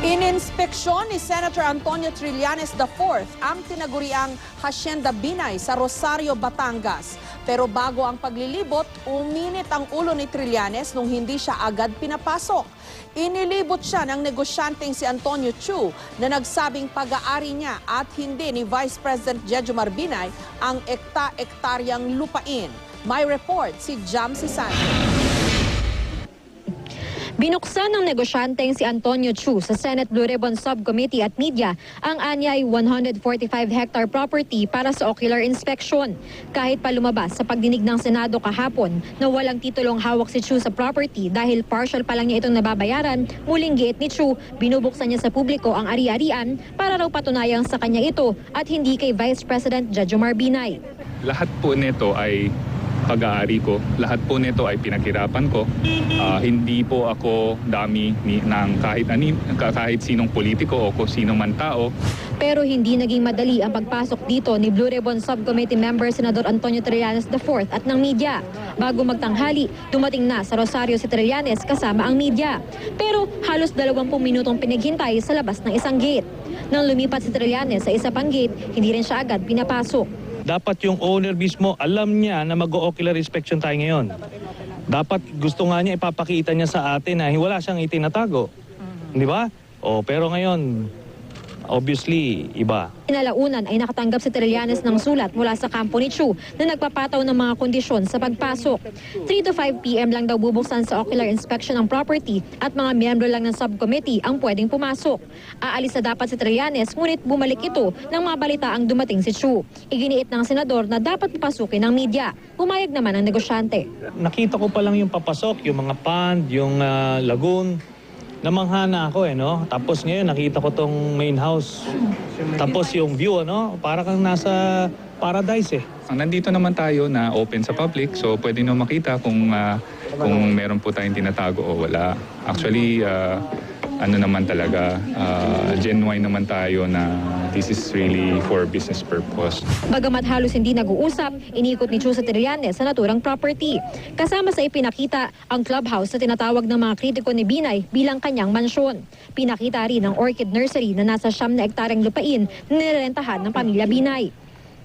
Ininspeksyon ni Senator Antonio Trillanes IV ang tinaguriang Hacienda Binay sa Rosario, Batangas. Pero bago ang paglilibot, uminit ang ulo ni Trillanes nung hindi siya agad pinapasok. Inilibot siya ng negosyanteng si Antonio Chu na nagsabing pag-aari niya at hindi ni Vice President Jejomar Binay ang ekta-ektaryang lupain. May report si Jam Sisante. Binuksan ng negosyanteng si Antonio Chu sa Senate Blue Ribbon Subcommittee at Media ang anyay 145-hectare property para sa ocular inspection. Kahit pa lumabas sa pagdinig ng Senado kahapon na walang titulong hawak si Chu sa property dahil partial pa lang niya itong nababayaran, muling giit ni Chu, binubuksan niya sa publiko ang ari-arian para raw patunayang sa kanya ito at hindi kay Vice President Jejomar Binay. Lahat po nito ay pag-aari ko. Lahat po nito ay pinaghirapan ko. Hindi po ako dami ng kahit sinong politiko o kung sino man tao. Pero hindi naging madali ang pagpasok dito ni Blue Ribbon Subcommittee Member Senador Antonio Trillanes IV at ng media. Bago magtanghali, dumating na sa Rosario si Trillanes kasama ang media. Pero halos 20 minutong pinaghintay sa labas ng isang gate. Nang lumipat si Trillanes sa isa pang gate, hindi rin siya agad pinapasok. Dapat yung owner mismo alam niya na mag-ocular inspection tayo ngayon. Dapat gusto nga niya ipapakita niya sa atin na wala siyang itinatago. Di ba? Pero ngayon, obviously, iba. Inalaunan ay nakatanggap si Trillanes ng sulat mula sa kampo ni Chu na nagpapataw ng mga kondisyon sa pagpasok. 3 to 5 p.m. lang daw bubuksan sa ocular inspection ng property at mga miyembro lang ng subcommittee ang pwedeng pumasok. Aalis na dapat si Trillanes ngunit bumalik ito nang mabalita ang dumating si Chu. Iginiit ng senador na dapat papasukin ng media. Pumayag naman ang negosyante. Nakita ko pa lang yung papasok, yung mga pond, yung lagoon. Namangha na ako no? Tapos ngayon nakita ko tong main house. Tapos yung view para kang nasa paradise Nandito naman tayo na open sa public, so pwede nyo makita kung meron po tayong tinatago o wala. Actually, naman talaga, genuine naman tayo na this is really for business purpose. Bagamat halos hindi nag-uusap, inikot ni Chu sa Trillanes sa naturang property. Kasama sa ipinakita ang clubhouse na tinatawag ng mga kritiko ni Binay bilang kanyang mansyon. Pinakita rin ang orchid nursery na nasa 9 na ektaryang lupain na nirerentahan ng pamilya Binay.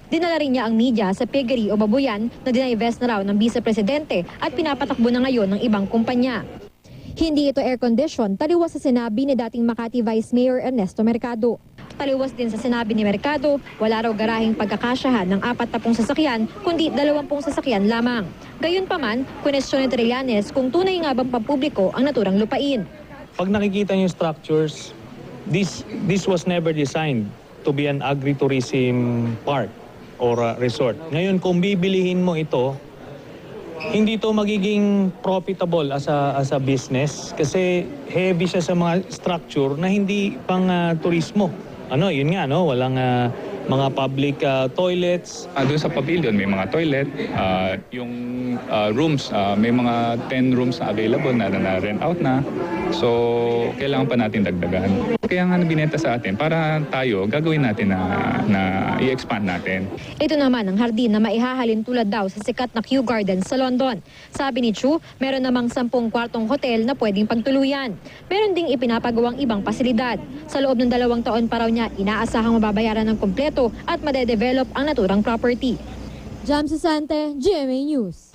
Dinala rin niya ang media sa piggery o babuyan na dinivest na raw ng vice-presidente at pinapatakbo na ngayon ng ibang kumpanya. Hindi ito air-condition, taliwas sa sinabi ni dating Makati Vice Mayor Ernesto Mercado. Taliwas din sa sinabi ni Mercado, wala raw garaheng pagkakasyahan ng 40 sasakyan, kundi 20 sasakyan lamang. Gayunpaman, kunestyon ni Trillanes kung tunay nga bang pampubliko ang naturang lupain. Pag nakikita niyo yung structures, this was never designed to be an agritourism park or resort. Ngayon, kung bibilihin mo ito, hindi to magiging profitable as a business kasi heavy siya sa mga structure na hindi pang turismo. Yun nga, walang mga public toilets. Doon sa pavilion may mga toilet, yung rooms, may mga 10 rooms na available na rent out na. So, kailangan pa natin dagdagan. Kaya nga binenta sa atin para tayo gagawin natin na i-expand natin. Ito naman ang hardin na maihahalin tulad daw sa sikat na Kew Gardens sa London. Sabi ni Chu, meron namang 10 kwartong hotel na pwedeng pagtuluyan. Meron ding ipinapagawang ibang pasilidad. Sa loob ng 2 taon pa raw niya, inaasahang mababayaran ng kompleto at madedevelop ang naturang property. Jam Sisante, GMA News.